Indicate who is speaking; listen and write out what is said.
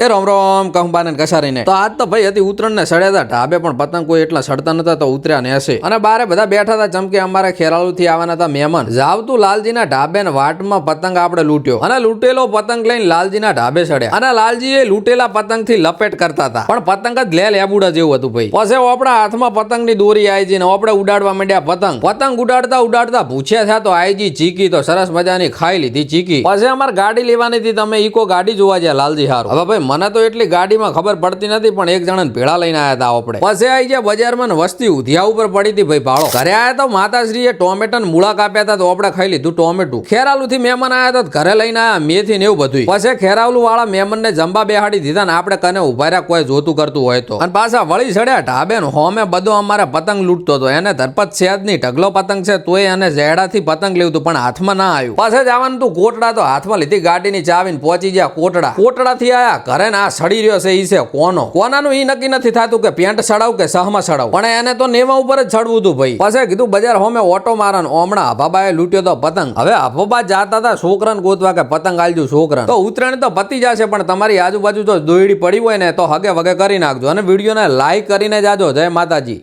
Speaker 1: એ રોમ રોમ કહુંબાને કસારીને તો આજ તો ભાઈ હતી ઉત્તરાયણ ને સડ્યા હતા ઢાબે પણ પતંગ કોઈ એટલા સડતા નતા તો ઉતર્યા ને હશે અને બારે બધા બેઠા હતા ચમકે અમારે ખેરાળુ થી આવવાના હતા મહેમાન જાવતું લાલજીના ઢાબે ને વાટમાં પતંગ આપણે લૂંટ્યો અને લૂંટેલો પતંગ લઈને લાલજીના ઢાબે સડ્યા અને લાલજી એ લૂંટેલા પતંગ થી લપેટ કરતા હતા પણ પતંગ જ લે લેબુડા જેવું હતું ભાઈ પછી આપણા હાથમાં પતંગ ની દોરી આવી ને આપણે ઉડાડવા માંડ્યા પતંગ ઉડાડતા ઉડાડતા પૂછ્યા થયા તો આઈજી ચીકી તો સરસ મજાની ખાઈ લીધી ચીકી પછી અમારે ગાડી લેવાની હતી તમે ઈકો ગાડી જોવા ગયા લાલજી હારું હવે ભાઈ મને તો એટલી ગાડીમાં ખબર પડતી નથી પણ એક જણાને ભેળા લઈને આવ્યા હતા આપણે પછી આવી ગયા બજારમાં વસ્તી ઉધિયા ઉપર પડી હતી ભાઈ ભાડો ઘરે આવ્યા તો માતાશ્રીએ ટોમેટન મૂળા કાપ્યા હતા તો આપણે ખાઈ લીધું ટોમેટું ખેરાલુ થી મહેમાન આવ્યા હતા ઘરે લઈને આવ્યા મેથી ને એવું બધું પછી ખેરાલુ વાળા મહેમાન ને જંબા બેહાડી દીધા ને આપણે કને ઉભા રહ્યા કોઈ જોતું કરતું હોય તો અને પાછા વળી ચડ્યા ઢાબે હોમે બધો અમારે પતંગ લૂંટતો હતો એને ધરપત સેજ ની ઢગલો પતંગ છે તોય એને ઝેડાથી પતંગ લેવું હતું પણ હાથમાં ના આવ્યું પાછા જવાનું તું કોટડા તો હાથમાં લીધી ગાડીની ચાવીને પહોંચી ગયા કોટડા થી આયા ઘરે ને આ સડી રહ્યો છે ઈ છે કોનાનું ઈ નક્કી નથી થતું કે પેન્ટ સડાવ કે સહમાં સડાવ પણ એને તો નેવા ઉપર જ ચડવું હતું ભાઈ પછી કીધું બજાર હોમે ઓટો મારન હમણાં આભાબાએ લૂંટ્યો તો પતંગ હવે આભાબા જાતા હતા છોકરાને ગોતવા કે પતંગ આલજો છોકરા તો ઉત્તરાયણ તો પતી જશે પણ તમારી આજુબાજુ જો દોયડી પડી હોય ને તો હગે વગે કરી નાખજો અને વિડીયોને લાઈક કરીને જાજો જય માતાજી।